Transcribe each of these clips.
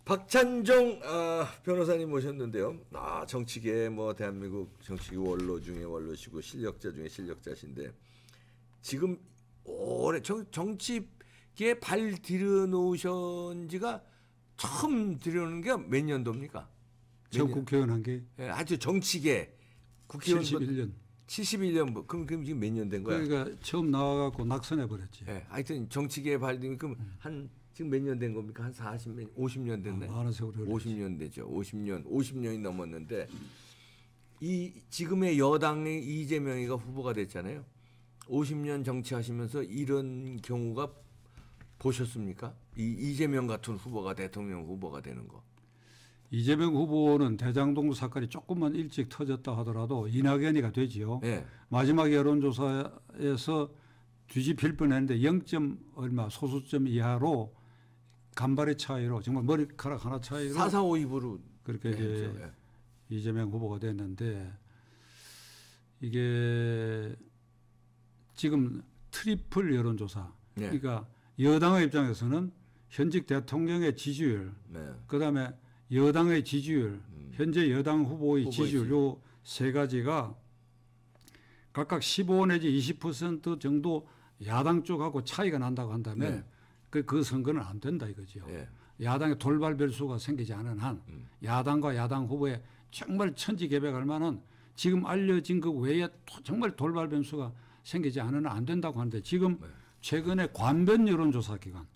박찬종 변호사님 모셨는데요. 정치계 뭐 대한민국 정치계 원로 중에 원로시고 실력자 중에 실력자신데 지금 오래 정치계에 발 들여놓으신 지가 처음 들여놓은 게 몇 년도입니까? 저 국회의원 한 게? 예, 아주 정치계 국회의원 71년. 71년 그럼 지금 몇 년 된 거야? 그러니까 처음 나와갖고 낙선해 버렸지. 예, 하여튼 정치계에 발 들면 그럼 한 지금 몇 년 된 겁니까? 한 50년 됐네. 많은 세월이 50년 되죠. 50년이 넘었는데 이 지금의 여당의 이재명이가 후보가 됐잖아요. 50년 정치하시면서 이런 경우가 보셨습니까? 이재명 같은 후보가 대통령 후보가 되는 거. 이재명 후보는 대장동 사건이 조금만 일찍 터졌다 하더라도 이낙연이가 되지요. 네. 마지막 여론조사에서 뒤집힐 뻔했는데 0. 얼마 소수점 이하로 간발의 차이로 정말 머리카락 하나 차이로 4,4,5입으로 그렇게 이제 이재명 후보가 됐는데 이게 지금 트리플 여론조사. 네. 그러니까 여당의 입장에서는 현직 대통령의 지지율, 네. 그다음에 여당의 지지율, 현재 여당 후보의 지지율 요 세 가지가 각각 15 내지 20% 정도 야당 쪽하고 차이가 난다고 한다면 그 선거는 안 된다 이거죠. 네. 야당의 돌발 변수가 생기지 않은 한 야당과 야당 후보의 정말 천지개벽할 만한 지금 알려진 그 외에 정말 돌발 변수가 생기지 않으면 안 된다고 하는데 지금 최근에 관변 여론조사 기관,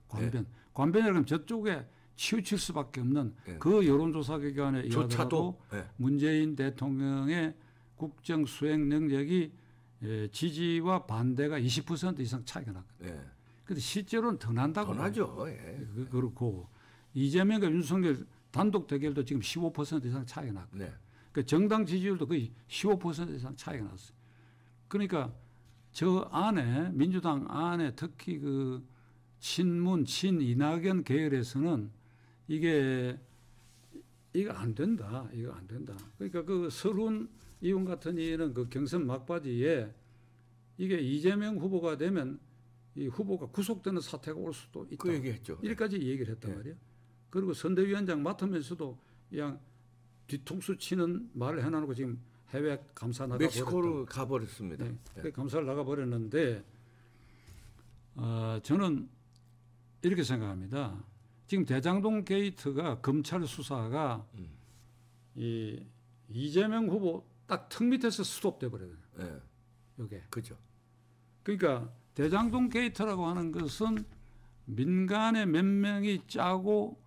관변이라면 저쪽에 치우칠 수밖에 없는 그 여론조사 기관에 의하더라도 문재인 대통령의 국정 수행 능력이 지지와 반대가 20% 이상 차이가 났거든요. 그런데 실제로는 더 난다고. 더 나죠. 그렇고 이재명과 윤석열 단독 대결도 지금 15% 이상 차이가 났거든요. 그러니까 정당 지지율도 거의 15% 이상 차이가 났어요. 그러니까 저 안에 민주당 안에 특히 그 친문 친이낙연 계열에서는 이거 안 된다. 이거 안 된다. 그러니까 그 서른 의원 같은 이는 그 경선 막바지에 이게 이재명 후보가 되면 이 후보가 구속되는 사태가 올 수도 있다. 그 얘기했죠. 이렇게까지 얘기를 했단 말이에요. 그리고 선대위원장 맡으면서도 그냥 뒤통수 치는 말을 해놔놓고 지금 해외 감사 나가 멕시코로 가버렸습니다. 감사를 나가 버렸는데 저는 이렇게 생각합니다. 지금 대장동 게이트가 검찰 수사가 이 이재명 후보 딱 턱 밑에서 스톱돼 버려요. 이게. 그죠. 그러니까 대장동 게이트라고 하는 것은 민간의 몇 명이 짜고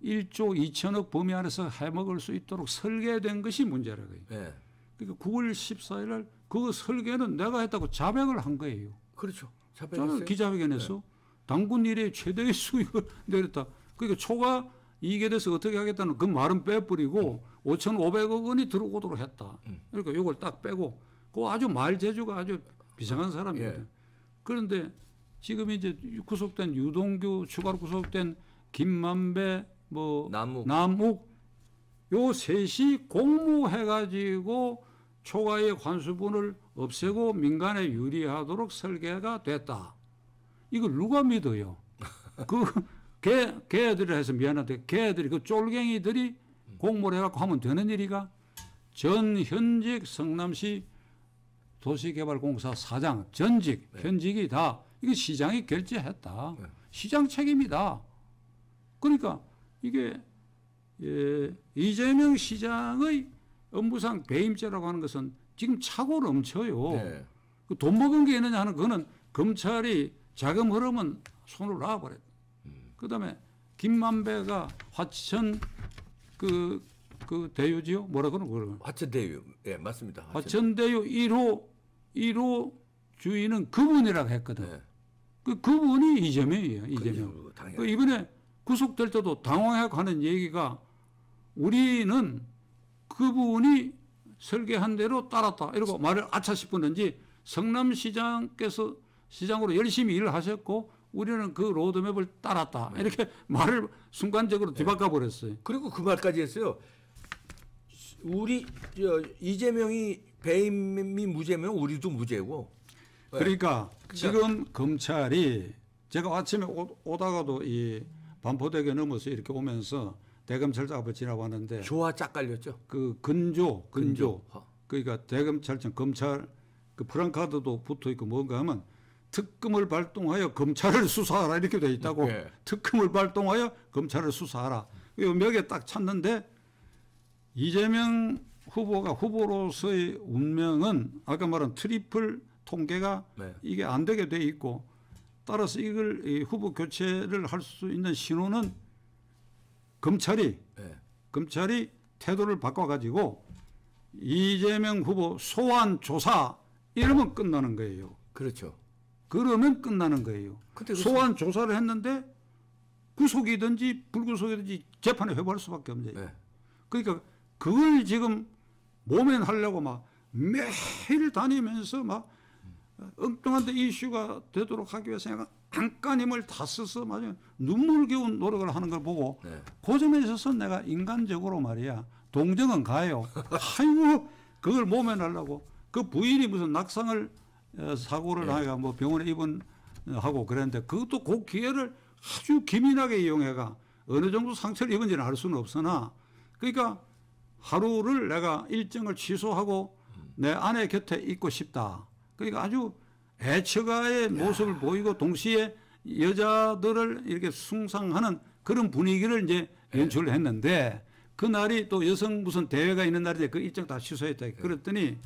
1조 2천억 범위 안에서 해먹을 수 있도록 설계된 것이 문제라고요. 그러니까 9월 14일 날 그 설계는 내가 했다고 자백을 한 거예요. 그렇죠. 저는 기자회견에서 당군 이래 최대의 수익을 내렸다. 그러니까 초과 이익에 대해서 어떻게 하겠다는 그 말은 빼버리고 5,500억 원이 들어오도록 했다. 그러니까 이걸 딱 빼고 그 아주 말 재주가 아주 비상한 사람이거든. 그런데 지금 이제 구속된 유동규 추가로 구속된 김만배 남욱 요 셋이 공모해가지고 초과의 관수분을 없애고 민간에 유리하도록 설계가 됐다. 이걸 누가 믿어요? 걔들이 해서 미안한데 걔들이 그 쫄갱이들이 공모를 해갖고 하면 되는 일이가 전 현직 성남시 도시개발공사 사장 전직 현직이 다 이거 시장이 결재했다. 시장 책임이다. 그러니까 이게 이재명 시장의 업무상 배임죄라고 하는 것은 지금 차고 넘쳐요. 그 돈 먹은 게 있느냐 하는 그거는 검찰이 자금 흐름은 손을 놔버렸다. 그다음에 김만배가 화천 그 대유지요? 뭐라 그러는 거예요? 화천대유. 맞습니다. 화천대유 1호 주인은 그분이라고 했거든. 그분이 이재명이에요. 이재명. 이번에 구속될 때도 당황하고 하는 얘기가 우리는 그분이 설계한 대로 따랐다. 이러고 말을 아차 싶었는지 성남시장께서 시장으로 열심히 일을 하셨고 우리는 그 로드맵을 따랐다. 이렇게 말을 순간적으로 뒤바꿔 버렸어요. 그리고 그 말까지 했어요. 이재명이 배임이 무죄면 우리도 무죄고. 그러니까 지금 검찰이 제가 아침에 오다가도 이 반포대교 넘어서 이렇게 오면서 대검찰청 앞을 지나왔는데 조화 짝 깔렸죠. 그 근조. 그러니까 대검찰청 검찰 그 프랑카드도 붙어 있고 뭔가 하면 특검을 발동하여 검찰을 수사하라 이렇게 돼 있다고. 네. 특검을 발동하여 검찰을 수사하라. 이 멱에 딱 찼는데 이재명 후보가 후보로서의 운명은 아까 말한 트리플 통계가 네. 이게 안 되게 돼 있고 따라서 이걸 이 후보 교체를 할 수 있는 신호는 검찰이 태도를 바꿔가지고 이재명 후보 소환 조사 이러면 끝나는 거예요. 그렇죠. 그러면 끝나는 거예요. 소환 조사를 했는데 구속이든지 불구속이든지 재판에 회부할 수밖에 없는 거예요. 그러니까 그걸 지금 모면하려고 막 매일 다니면서 막 엉뚱한 데 이슈가 되도록 하기 위해서 내가 안간힘을 다 써서 마냥 눈물겨운 노력을 하는 걸 보고 그 점에 있어서 내가 인간적으로 말이야 동정은 가요. 아이고 그걸 모면하려고 그 부인이 무슨 낙상을 사고를 하니까 뭐 병원에 입원하고 그랬는데 그것도 그 기회를 아주 기민하게 이용해가 어느 정도 상처를 입은지는 알 수는 없으나 그러니까 하루를 내가 일정을 취소하고 내 아내 곁에 있고 싶다. 그러니까 아주 애처가의 모습을 보이고 동시에 여자들을 이렇게 숭상하는 그런 분위기를 이제 연출을 했는데 그날이 또 여성 무슨 대회가 있는 날인데 그 일정 다 취소했다. 그랬더니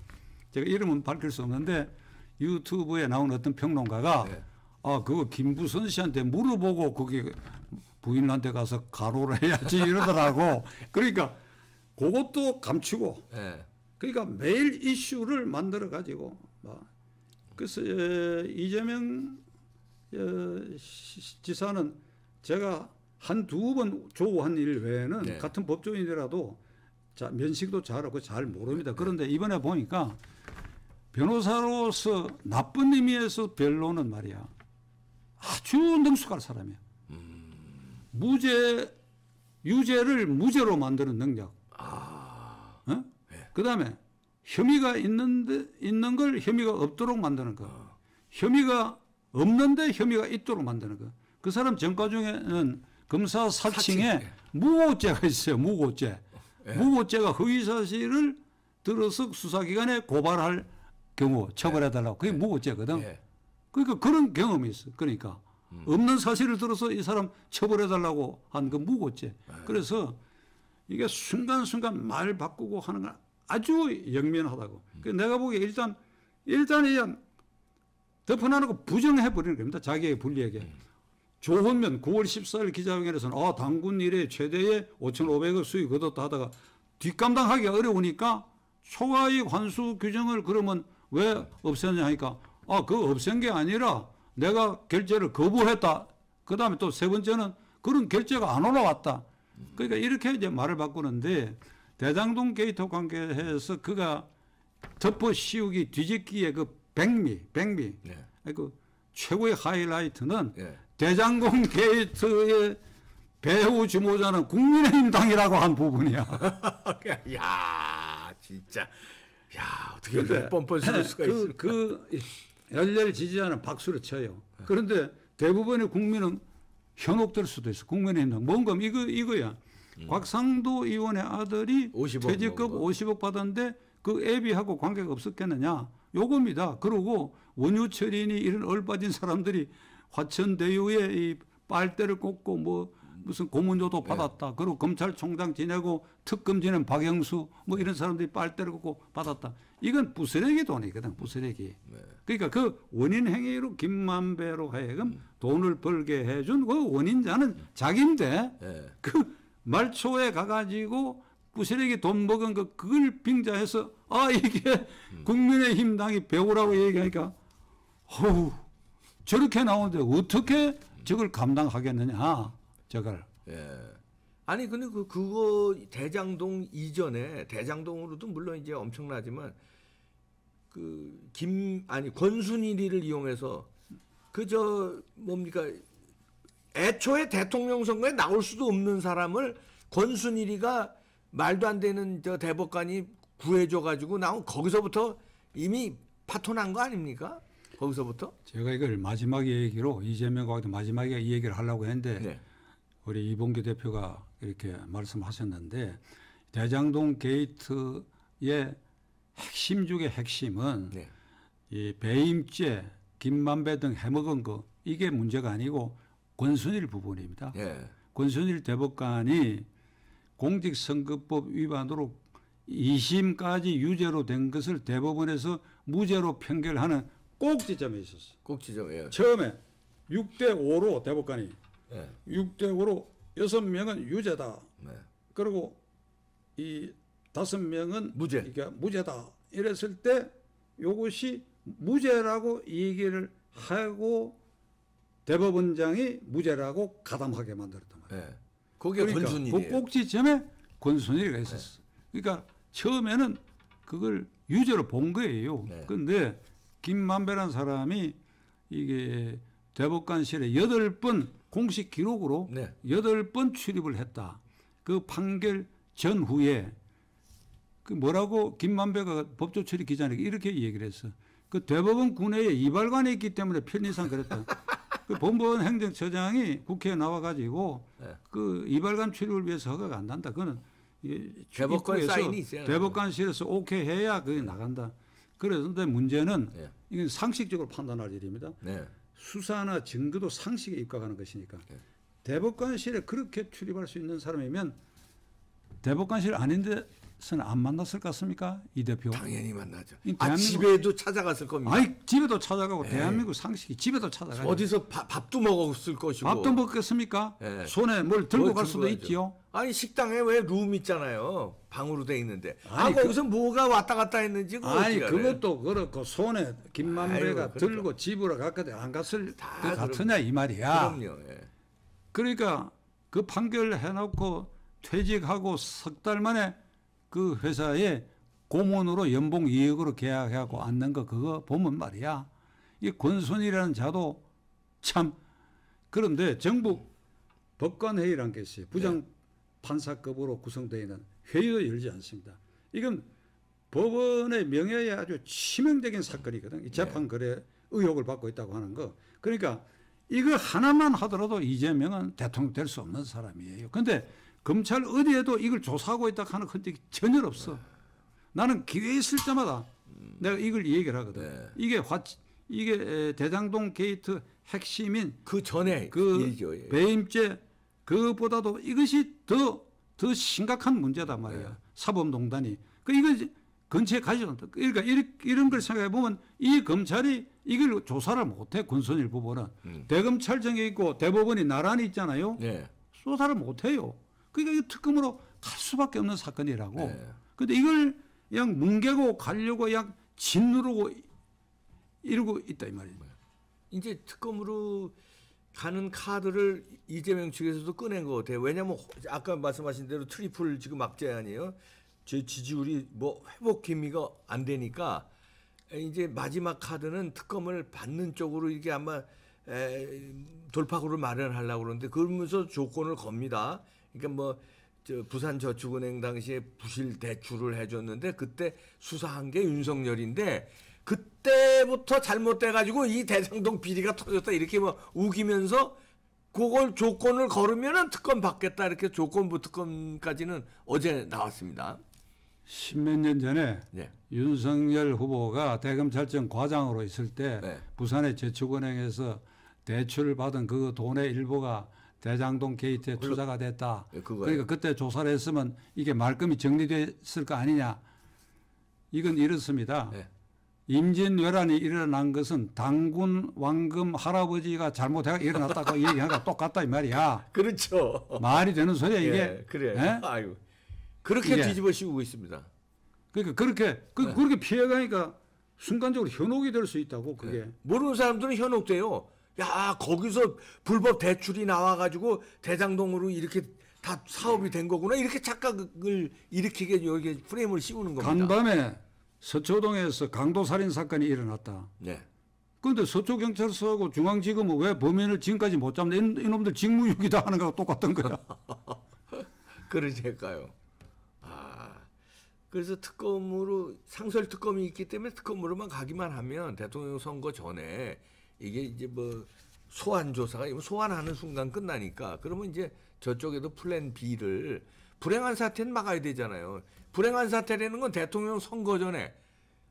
제가 이름은 밝힐 수 없는데 유튜브에 나온 어떤 평론가가 아 그거 김부선 씨한테 물어보고 거기 부인한테 가서 가로를 해야지 이러더라고. 그러니까 그것도 감추고 그러니까 매일 이슈를 만들어 가지고 그래서 이재명 지사는 제가 한두 번 조우한 일 외에는 같은 법조인이라도 면식도 잘하고 잘 모릅니다. 그런데 이번에 보니까 변호사로서 나쁜 의미에서 별로는 말이야. 아주 능숙할 사람이야. 유죄를 무죄로 만드는 능력. 그다음에 혐의가 있는 걸 혐의가 없도록 만드는 거. 혐의가 없는데 혐의가 있도록 만드는 거. 그 사람 전과 중에는 검사 사칭에 무고죄가 있어요. 무고죄. 무고죄가 허위사실을 들어서 수사기관에 고발할 경우 처벌해달라고. 그게 무고죄거든. 그러니까 그런 경험이 있어. 그러니까 없는 사실을 들어서 이 사람 처벌해달라고 한 그 무고죄. 그래서 이게 순간순간 말 바꾸고 하는 건 아주 영면하다고. 내가 보기에 일단 그냥 덮어나는 거 부정해버리는 겁니다. 자기에게 불리하게. 조헌면 9월 14일 기자회견에서는 당군 이래 최대의 5,500억 수익 얻었다 하다가 뒷감당하기가 어려우니까 초과이익 환수 규정을 그러면 왜 없앴냐 하니까 그거 없앤 게 아니라 내가 결제를 거부했다. 그 다음에 또 세 번째는 그런 결제가 안 올라왔다. 그러니까 이렇게 이제 말을 바꾸는데 대장동 게이트 관계해서 그가 덮어 씌우기 뒤집기의 그 백미. 그 최고의 하이라이트는 대장동 게이트의 배후 주모자는 국민의힘당이라고 한 부분이야. 야, 진짜. 야, 어떻게 이렇게 뻔뻔 쓸 수가 있을까? 그 열렬히 지지하는 박수를 쳐요. 그런데 대부분의 국민은 현혹될 수도 있어. 국민의힘당. 뭔가 이거야. 곽상도 의원의 아들이 50억 퇴직금 50억 받았는데 그 애비하고 관계가 없었겠느냐. 요겁니다. 그리고 원유철인이 이런 얼빠진 사람들이 화천대유에 이 빨대를 꽂고 무슨 고문료도 받았다. 그리고 검찰총장 지내고 특검 지낸 박영수 이런 사람들이 빨대를 꽂고 받았다. 이건 부스레기 돈이거든. 부스레기. 그러니까 그 원인 행위로 김만배로 하여금 돈을 벌게 해준 그 원인자는 자기인데 그 말초에 가가지고 부스레기 돈 먹은 그걸 빙자해서 이게 국민의힘당이 배우라고 얘기하니까 저렇게 나오는데 어떻게 저걸 감당하겠느냐 저걸. 아니 근데 그거 대장동 이전에 대장동으로도 물론 이제 엄청나지만 권순일이를 이용해서 뭡니까 애초에 대통령 선거에 나올 수도 없는 사람을 권순일이가 말도 안 되는 대법관이 구해줘가지고 나온 거기서부터 이미 파토난 거 아닙니까? 거기서부터? 제가 이걸 마지막 얘기로 이재명과 마지막에 이 얘기를 하려고 했는데 우리 이봉규 대표가 이렇게 말씀하셨는데 대장동 게이트의 핵심 중에 핵심은 네. 이 배임죄, 김만배 등 해먹은 거 이게 문제가 아니고 권순일 부분입니다. 예. 권순일 대법관이 공직선거법 위반으로 2심까지 유죄로 된 것을 대법원에서 무죄로 판결하는 꼭지점에 있었어요. 꼭 지점이에요. 처음에 6대5로 대법관이 예. 6대5로 6명은 유죄다. 네. 그리고 이 5명은 무죄. 그러니까 무죄다. 이랬을 때 이것이 무죄라고 얘기를 하고 대법원장이 무죄라고 가담하게 만들었단 말이에요. 예. 그게 그러니까 권순일이에요. 그 꼭지점에 권순일이가 있었어. 그러니까 처음에는 그걸 유죄로 본 거예요. 네. 그런데 김만배라는 사람이 이게 대법관실에 8번 공식 기록으로 네. 8번 출입을 했다. 그 판결 전후에 그 뭐라고 김만배가 법조 출입 기자에게 이렇게 얘기를 했어. 그 대법원 군내에 이발관이 있기 때문에 편의상 그랬다. 그 법원 행정처장이 국회에 나와가지고 네. 그 이발관 출입을 위해서 허가가 안 난다. 그거는 대법관 입구에서 사인이 있어요. 대법관실에서 오케이 해야 그게 나간다. 그런데 문제는 네. 이건 상식적으로 판단할 일입니다. 네. 수사나 증거도 상식에 입각하는 것이니까 대법관실에 그렇게 출입할 수 있는 사람이면 대법관실 아닌 데서는 안 만났을 것 같습니까? 이 대표. 당연히 만나죠. 이 아, 대한민국- 집에도 찾아갔을 겁니다. 아이 집에도 찾아가고 네. 대한민국 상식이 집에도 찾아가고 어디서 밥도 먹었을 것이고. 밥도 먹겠습니까? 네. 손에 뭘 들고 뭘 갈 들고 수도 가야죠. 있지요. 아니 식당에 왜 룸 있잖아요. 방으로 돼 있는데. 아니, 거기서 뭐가 왔다 갔다 했는지 그거 아니 어떻게 알아요? 그것도 그렇고 손에 김만배가 아이고, 그러니까. 들고 집으로 갔거든 안 갔을 다 것 같으냐 이 말이야. 그럼요. 예. 그러니까 그 판결을 해놓고 퇴직하고 석 달 만에 그 회사에 고문으로 연봉 2억으로 계약하고 앉는 거 그거 보면 말이야. 이 권순일이라는 자도 참 그런데 정부 법관회의라는 게 있어요. 부장 판사급으로 구성되어 있는 회의도 열지 않습니다. 이건 법원의 명예에 아주 치명적인 사건이거든. 이 재판 거래 의혹을 받고 있다고 하는 거. 그러니까 이거 하나만 하더라도 이재명은 대통령 될 수 없는 사람이에요. 그런데 검찰 어디에도 이걸 조사하고 있다고 하는 흔적이 전혀 없어. 나는 기회 있을 때마다 내가 이걸 얘기를 하거든. 네. 이게 대장동 게이트 핵심인 그 전에 그 일이죠. 예. 배임죄 그것보다도 이것이 더 심각한 문제단 말이야. 네. 사법농단이. 이거 근처에 가지 않다. 그러니까 이런 걸 생각해 보면 이 검찰이 이걸 조사를 못해. 권순일 부부는 대검찰청에 있고 대법원이 나란히 있잖아요. 네. 조사를 못해요. 그러니까 이 특검으로 갈 수밖에 없는 사건이라고. 네. 근데 이걸 그냥 뭉개고 가려고 그냥 짓누르고 이러고 있다 이 말이에요. 이제 특검으로 가는 카드를 이재명 측에서도 꺼낸 것 같아요. 왜냐하면 아까 말씀하신 대로 트리플 지금 악재 아니에요. 제 지지율이 뭐 회복 기미가 안 되니까 이제 마지막 카드는 특검을 받는 쪽으로 이게 아마 돌파구를 마련하려고 그러는데 그러면서 조건을 겁니다. 그러니까 뭐 부산저축은행 당시에 부실 대출을 해줬는데 그때 수사한 게 윤석열인데 그때부터 잘못돼가지고 이 대장동 비리가 터졌다 이렇게 뭐 우기면서 그걸 조건을 걸으면은 특검 받겠다 이렇게 조건부 특검까지는 어제 나왔습니다. 십몇 년 전에 네. 윤석열 후보가 대검찰청 과장으로 있을 때 네. 부산의 저축은행에서 대출을 받은 그 돈의 일부가 대장동 게이트에 투자가 됐다. 네, 그거예요. 그러니까 그때 조사를 했으면 이게 말끔히 정리됐을 거 아니냐. 이건 이렇습니다. 네. 임진왜란이 일어난 것은 당군 왕금 할아버지가 잘못해가 일어났다고 얘기하는 거 똑같다 이 말이야. 그렇죠. 말이 되는 소리야 이게. 예, 그래. 예? 아유. 그렇게 이게. 뒤집어 씌우고 있습니다. 그러니까 그렇게 피해가니까 순간적으로 현혹이 될 수 있다고 그게. 모르는 사람들은 현혹돼요. 야 거기서 불법 대출이 나와가지고 대장동으로 이렇게 다 사업이 된 거구나 이렇게 착각을 일으키게 여기 프레임을 씌우는 겁니다. 간밤에 서초동에서 강도살인 사건이 일어났다. 네. 그런데 서초경찰서하고 중앙지검은 왜 범인을 지금까지 못 잡는 이놈들 직무유기다 하는 거하고 똑같은 거야. 그러니까요. 아 그래서 특검으로 상설 특검이 있기 때문에 특검으로만 가기만 하면 대통령 선거 전에 이게 이제 뭐 소환 조사가 소환하는 순간 끝나니까 그러면 이제 저쪽에도 플랜 B를 불행한 사태는 막아야 되잖아요. 불행한 사태라는 건 대통령 선거 전에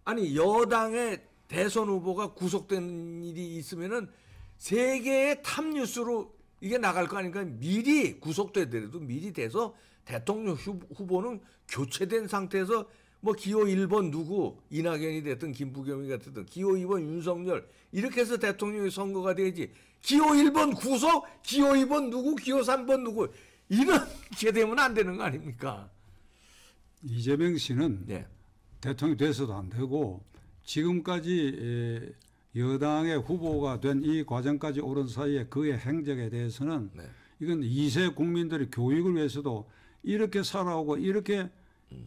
아니 여당의 대선 후보가 구속된 일이 있으면은 세계의 탑 뉴스로 이게 나갈 거 아닙니까? 미리 구속되더라도 미리 돼서 대통령 후보는 교체된 상태에서 뭐 기호 1번 누구 이낙연이 됐든 김부겸이 됐든 기호 2번 윤석열 이렇게 해서 대통령이 선거가 되지 기호 1번 구속 기호 2번 누구 기호 3번 누구 이렇게 되면 안 되는 거 아닙니까? 이재명 씨는 네. 대통령이 돼서도 안 되고 지금까지 여당의 후보가 된 이 과정까지 오른 사이에 그의 행적에 대해서는 네. 이건 2세 국민들의 교육을 위해서도 이렇게 살아오고 이렇게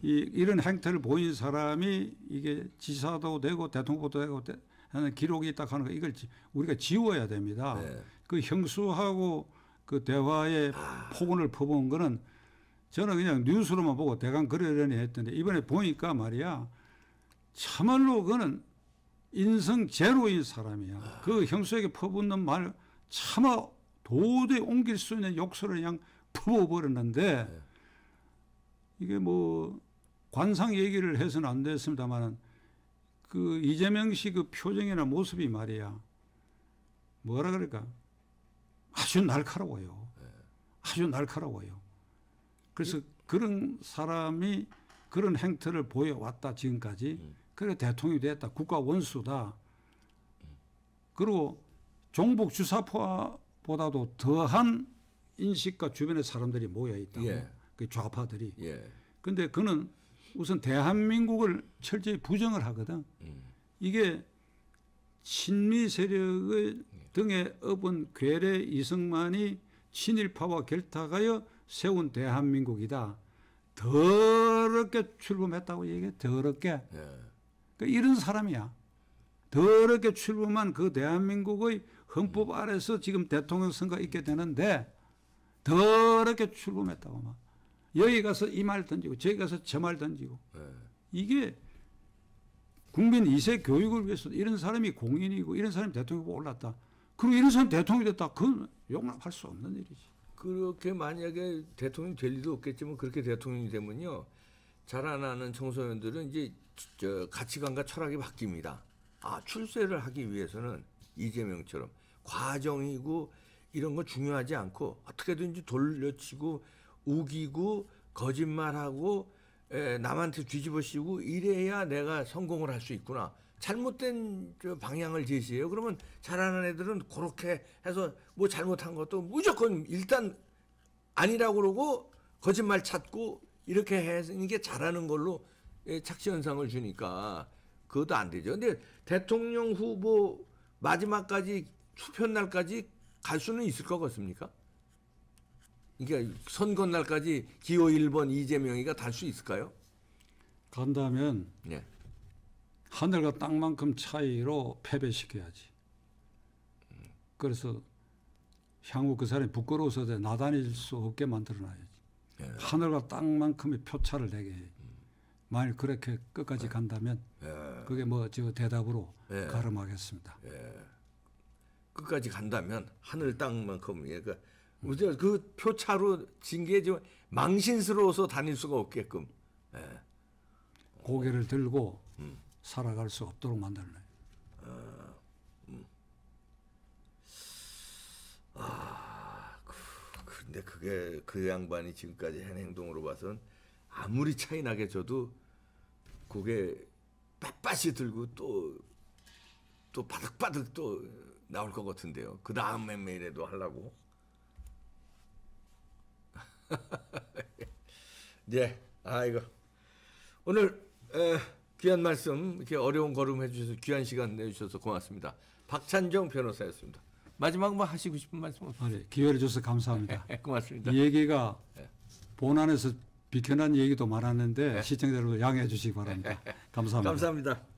이런 행태를 보인 사람이 이게 지사도 되고 대통령도 되고 하는 기록이 있다 하는 거 이걸 우리가 지워야 됩니다. 네. 그 형수하고 그 대화의 폭언을 퍼부은 거는 저는 그냥 뉴스로만 보고 대강 그러려니 했던데 이번에 보니까 말이야 참말로 그는 인성 제로인 사람이야. 그 형수에게 퍼붓는 말 차마 도저히 옮길 수 있는 욕설을 그냥 퍼부어버렸는데 이게 뭐 관상 얘기를 해서는 안 됐습니다만은 그 이재명 씨 그 표정이나 모습이 말이야 뭐라 그럴까 아주 날카로워요. 아주 날카로워요. 그래서 그런 사람이 그런 행태를 보여왔다 지금까지. 그래 대통령이 됐다. 국가 원수다. 그리고 종북 주사파보다도 더한 인식과 주변의 사람들이 모여있다고. 예. 그 좌파들이. 예. 근데 그는 우선 대한민국을 철저히 부정을 하거든. 이게 친미 세력의 등에 업은 괴뢰 이승만이 친일파와 결탁하여 세운 대한민국이다. 더럽게 출범했다고 얘기해. 더럽게. 예. 그러니까 이런 사람이야. 더럽게 출범한 그 대한민국의 헌법 아래서 지금 대통령 선거가 있게 되는데 더럽게 출범했다고 막. 여기 가서 이 말 던지고 저기 가서 저 말 던지고. 이게 국민 2세 교육을 위해서 이런 사람이 공인이고 이런 사람이 대통령 후보 올랐다. 그리고 이런 사람이 대통령이 됐다. 그건 용납할 수 없는 일이지. 그렇게 만약에 대통령이 될 리도 없겠지만 그렇게 대통령이 되면요. 자라나는 청소년들은 이제 가치관과 철학이 바뀝니다. 아, 출세를 하기 위해서는 이재명처럼 과정이고 이런 거 중요하지 않고 어떻게든지 돌려치고 우기고 거짓말하고 남한테 뒤집어 씌우고 이래야 내가 성공을 할 수 있구나. 잘못된 방향을 제시해요. 그러면 잘하는 애들은 그렇게 해서 뭐 잘못한 것도 무조건 일단 아니라고 그러고 거짓말 찾고 이렇게 해서 이게 잘하는 걸로 착시 현상을 주니까 그것도 안 되죠. 근데 대통령 후보 마지막까지 투표 날까지 갈 수는 있을 것 같습니까? 그러니까 선거 날까지 기호 1번 이재명이가 달 수 있을까요? 간다면 네. 하늘과 땅만큼 차이로 패배시켜야지. 그래서 향후 그 사람이 부끄러워서 나다닐 수 없게 만들어놔야지. 네. 하늘과 땅만큼의 표차를 내게 해. 만일 그렇게 끝까지 간다면 그게 뭐 저 대답으로 가름하겠습니다. 끝까지 간다면 하늘 땅만큼 그러니까 우리가 그 표차로 진 게 좀 망신스러워서 다닐 수가 없게끔 고개를 들고 살아갈 수 없도록 만들어내. 근데 그게 그 양반이 지금까지 한 행동으로 봐선 아무리 차이 나게 줘도 고개 빳빳이 들고 또 바득바득 또 나올 것 같은데요. 그 다음 매일에도 하려고. 네, 이거 오늘 귀한 말씀 이렇게 어려운 걸음 해주셔서 귀한 시간 내주셔서 고맙습니다. 박찬정 변호사였습니다. 마지막 뭐 하시고 싶은 말씀 없으세요? 네, 기회를 줘서 감사합니다. 고맙습니다. 이 얘기가 본안에서 비켜난 얘기도 많았는데 시청자 여러분 양해해 주시기 바랍니다. 감사합니다. 감사합니다.